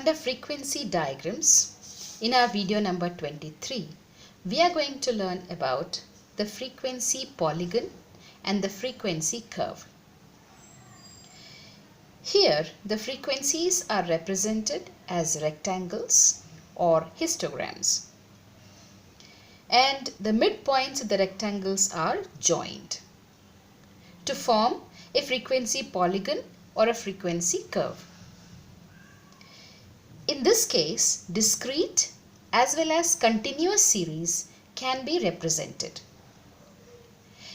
Under frequency diagrams, in our video number 23, we are going to learn about the frequency polygon and the frequency curve. Here, the frequencies are represented as rectangles or histograms, and the midpoints of the rectangles are joined to form a frequency polygon or a frequency curve. In this case, discrete as well as continuous series can be represented.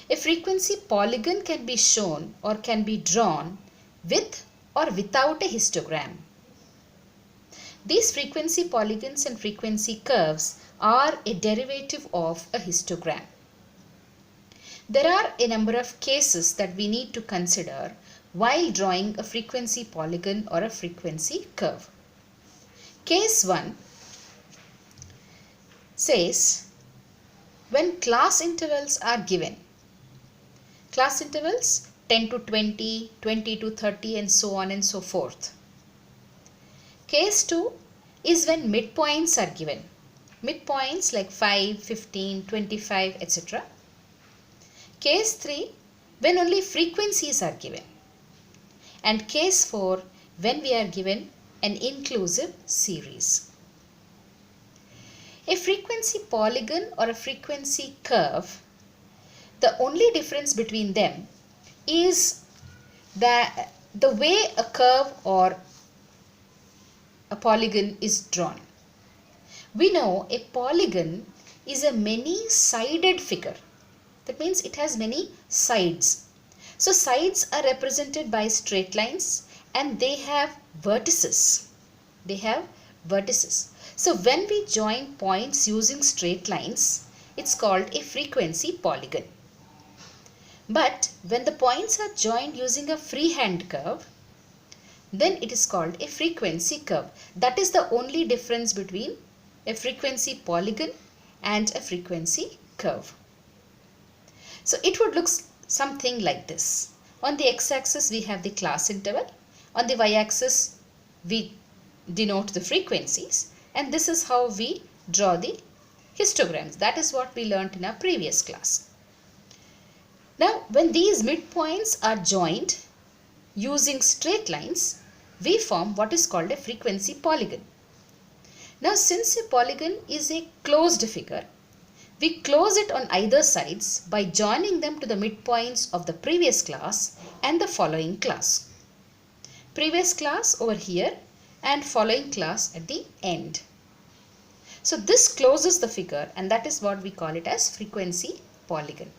A frequency polygon can be shown or can be drawn with or without a histogram. These frequency polygons and frequency curves are a derivative of a histogram. There are a number of cases that we need to consider while drawing a frequency polygon or a frequency curve. Case 1 says when class intervals are given, class intervals 10 to 20, 20 to 30 and so on and so forth. Case 2 is when midpoints are given, midpoints like 5, 15, 25 etc. Case 3 when only frequencies are given, and case 4 when we are given an inclusive series. A frequency polygon or a frequency curve, the only difference between them is the way a curve or a polygon is drawn. We know a polygon is a many-sided figure. That means it has many sides. So sides are represented by straight lines and they have vertices. They have vertices. So when we join points using straight lines, it's called a frequency polygon. But when the points are joined using a freehand curve, then it is called a frequency curve. That is the only difference between a frequency polygon and a frequency curve. So it would look something like this. On the x-axis we have the class interval. On the y-axis we denote the frequencies, and this is how we draw the histograms. That is what we learnt in our previous class. Now when these midpoints are joined using straight lines, we form what is called a frequency polygon. Now since a polygon is a closed figure, we close it on either sides by joining them to the midpoints of the previous class and the following class. Previous class over here and following class at the end. So this closes the figure, and that is what we call it as frequency polygon.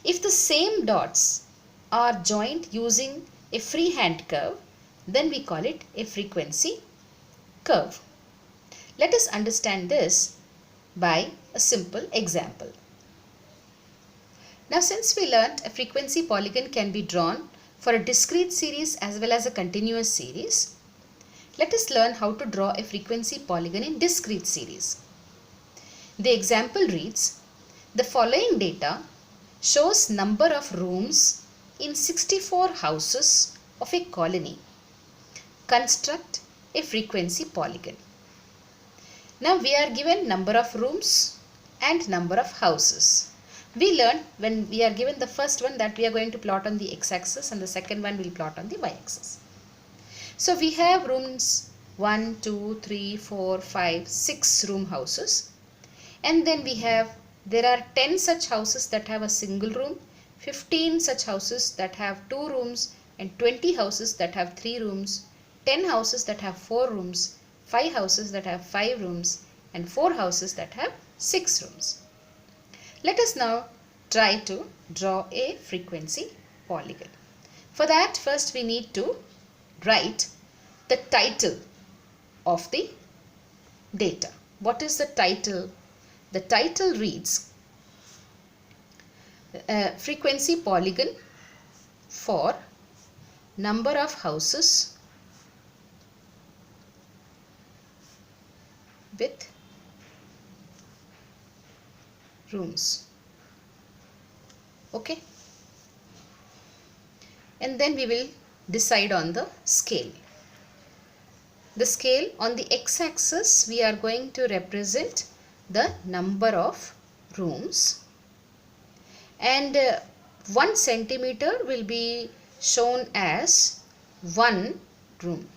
If the same dots are joined using a freehand curve, then we call it a frequency curve. Let us understand this by a simple example. Now since we learnt a frequency polygon can be drawn for a discrete series as well as a continuous series, let us learn how to draw a frequency polygon in discrete series. The example reads, the following data shows number of rooms in 64 houses of a colony. Construct a frequency polygon. Now we are given number of rooms and number of houses. We learned when we are given the first one that we are going to plot on the x-axis, and the second one we will plot on the y-axis. So we have rooms 1, 2, 3, 4, 5, 6 room houses, and then there are 10 such houses that have a single room, 15 such houses that have 2 rooms, and 20 houses that have 3 rooms, 10 houses that have 4 rooms, 5 houses that have 5 rooms, and 4 houses that have 6 rooms. Let us now try to draw a frequency polygon. For that, first we need to write the title of the data. What is the title? The title reads frequency polygon for number of houses with rooms. Okay, and then we will decide on the scale. The scale on the x-axis, we are going to represent the number of rooms, and 1 centimeter will be shown as 1 room.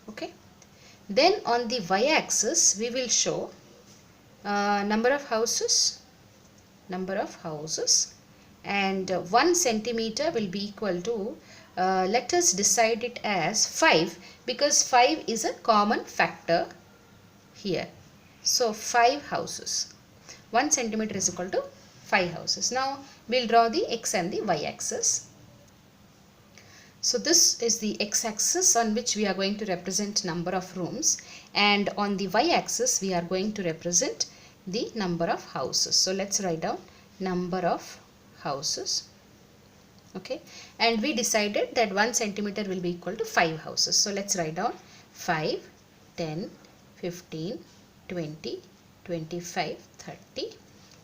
Okay. Then on the y-axis, we will show number of houses, and 1 centimeter will be equal to, let us decide it as 5, because 5 is a common factor here. So 5 houses. 1 centimeter is equal to 5 houses. Now we'll draw the x and the y axis. So this is the x-axis on which we are going to represent number of rooms, and on the y-axis we are going to represent the number of houses. So let's write down number of houses. Okay, and we decided that 1 centimeter will be equal to 5 houses. So let's write down 5, 10, 15, 20, 25, 30,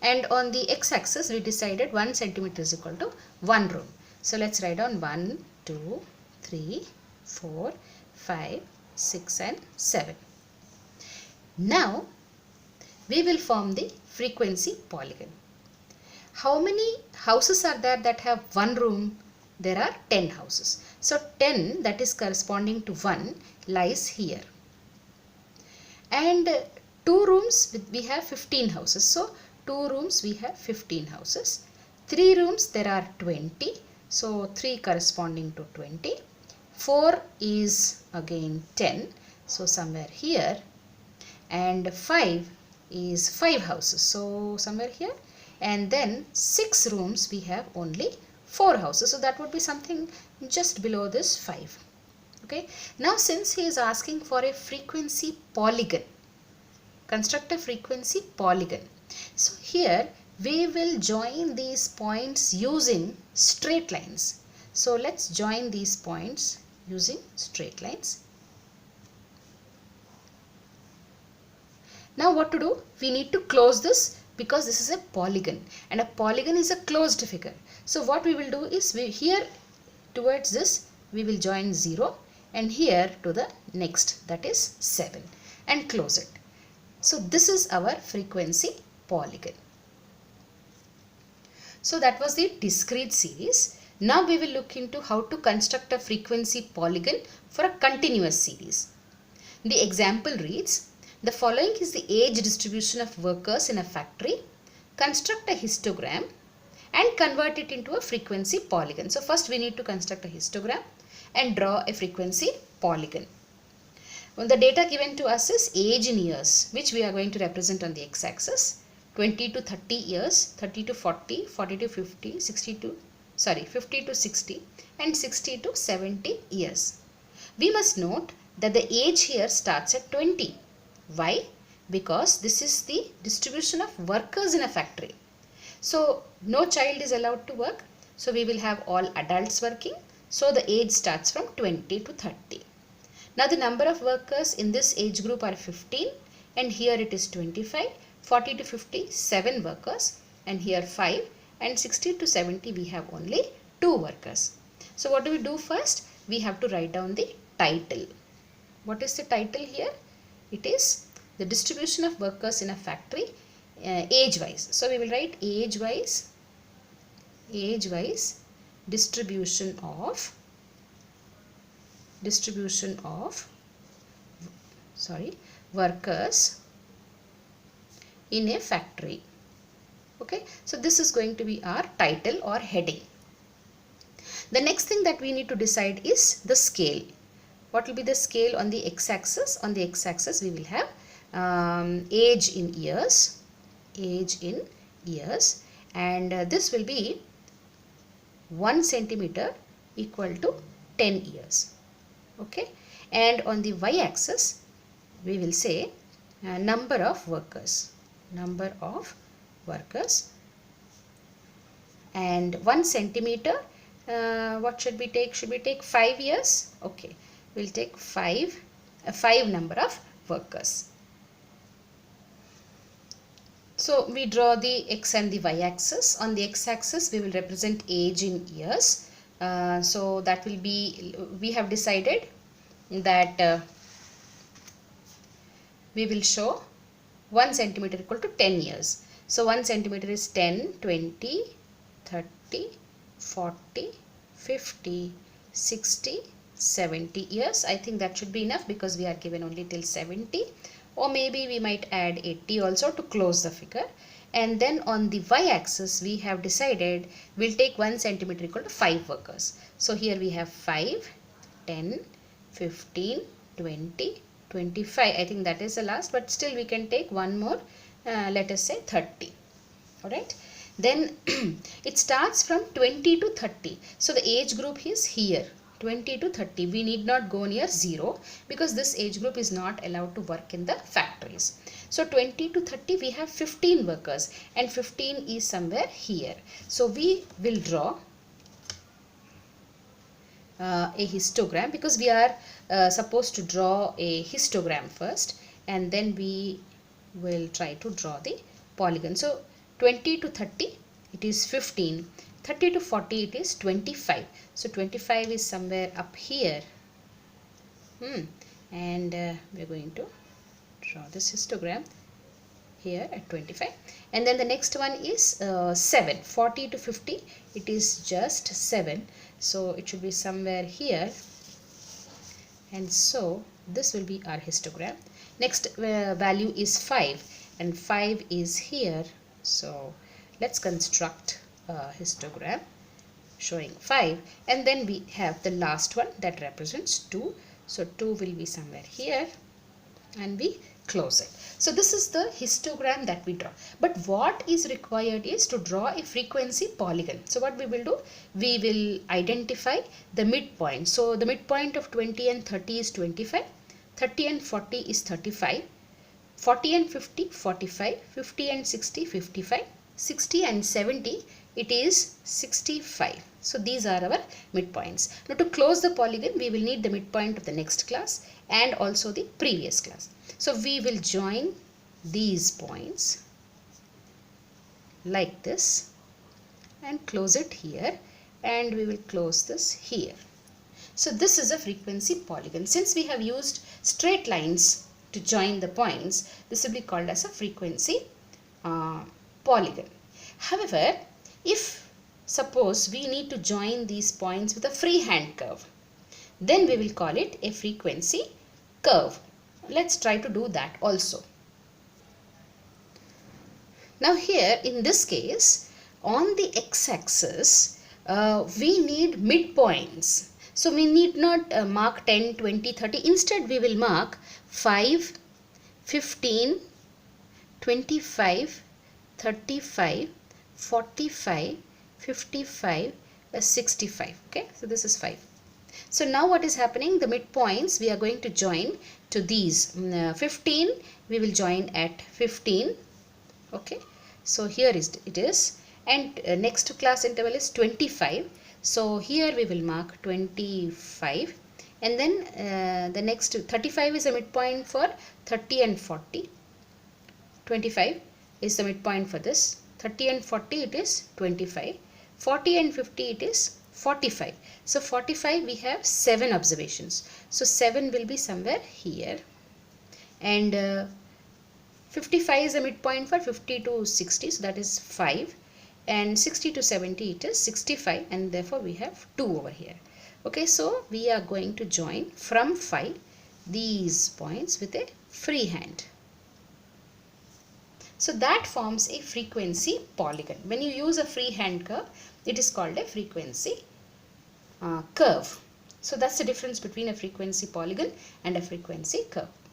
and on the x-axis we decided 1 centimeter is equal to 1 room. So let's write down 1, 2, 3, 4, 5, 6 and 7. Now we will form the frequency polygon. How many houses are there that have 1 room? There are 10 houses. So 10, that is corresponding to 1, lies here. And 2 rooms, we have 15 houses. So 2 rooms, we have 15 houses. 3 rooms, there are 20. So 3 corresponding to 20. 4 is again 10. So somewhere here. And 5 is 5 houses. So somewhere here. And then 6 rooms, we have only 4 houses. So that would be something just below this 5. Okay. Now since he is asking for a frequency polygon, construct a frequency polygon. So here we will join these points using straight lines. So let's join these points using straight lines. Now what to do? We need to close this, because this is a polygon, and a polygon is a closed figure. So what we will do is, here towards this we will join 0, and here to the next, that is 7, and close it. So this is our frequency polygon. So that was the discrete series. Now we will look into how to construct a frequency polygon for a continuous series. The example reads, the following is the age distribution of workers in a factory. Construct a histogram and convert it into a frequency polygon. So first we need to construct a histogram and draw a frequency polygon. Well, the data given to us is age in years, which we are going to represent on the x-axis. 20 to 30 years, 30 to 40, 40 to 50, 50 to 60 and 60 to 70 years. We must note that the age here starts at 20. Why? Because this is the distribution of workers in a factory. So no child is allowed to work. So we will have all adults working. So the age starts from 20 to 30. Now the number of workers in this age group are 15, and here it is 25. 40 to 50, 7 workers, and here 5, and 60 to 70 we have only 2 workers. So what do we do first? We have to write down the title. What is the title here? It is the distribution of workers in a factory age-wise. So we will write age-wise distribution of workers in a factory. Okay, so this is going to be our title or heading. The next thing that we need to decide is the scale. What will be the scale on the x-axis? On the x-axis we will have age in years, and this will be 1 centimeter equal to 10 years. Okay, and on the y-axis we will say number of workers, and 1 centimeter, what should we take? Should we take 5 years? Okay, we'll take 5 number of workers. So we draw the x and the y axis. On the x axis we will represent age in years. So that will be, we have decided that we will show 1 centimeter equal to 10 years. So 1 centimeter is 10, 20, 30, 40, 50, 60, 70 years. I think that should be enough because we are given only till 70, or maybe we might add 80 also to close the figure. And then on the y-axis we have decided we'll take 1 centimeter equal to 5 workers. So here we have 5, 10, 15, 20, 25. I think that is the last, but still we can take one more, let us say 30. Alright. Then it starts from 20 to 30. So the age group is here, 20 to 30. We need not go near 0 because this age group is not allowed to work in the factories. So 20 to 30 we have 15 workers, and 15 is somewhere here. So we will draw a histogram, because we are supposed to draw a histogram first, and then we will try to draw the polygon. So 20 to 30 it is 15, 30 to 40 it is 25. So 25 is somewhere up here, and we are going to draw this histogram here at 25. And then the next one is 7, 40 to 50 it is just 7, so it should be somewhere here, and so this will be our histogram. Next value is 5, and 5 is here, so let's construct a histogram showing 5. And then we have the last one that represents 2, so 2 will be somewhere here, and we close it. So this is the histogram that we draw. But what is required is to draw a frequency polygon. So what we will do, we will identify the midpoint. So the midpoint of 20 and 30 is 25, 30 and 40 is 35, 40 and 50, 45, 50 and 60, 55, 60 and 70, it is 65. So these are our midpoints. Now to close the polygon, we will need the midpoint of the next class and also the previous class. So we will join these points like this and close it here, and we will close this here. So this is a frequency polygon. Since we have used straight lines to join the points, this will be called as a frequency polygon. However, if suppose we need to join these points with a freehand curve, then we will call it a frequency curve. Let's try to do that also. Now here in this case, on the x-axis we need midpoints. So we need not mark 10, 20, 30. Instead we will mark 5, 15, 25, 35, 45, 55, 65. Okay, so this is 5. So now what is happening, the midpoints we are going to join to these. 15 we will join at 15. Okay, so here it is, and next to class interval is 25. So here we will mark 25, and then the next 35 is a midpoint for 30 and 40. 25 is the midpoint for this. 30 and 40 it is 25. 40 and 50 it is 45. So 45 we have 7 observations. So 7 will be somewhere here, and 55 is a midpoint for 50 to 60, so that is 5, and 60 to 70 it is 65, and therefore we have 2 over here. Okay, so we are going to join from 5 these points with a freehand. So that forms a frequency polygon. When you use a freehand curve, it is called a frequency curve. So that's the difference between a frequency polygon and a frequency curve.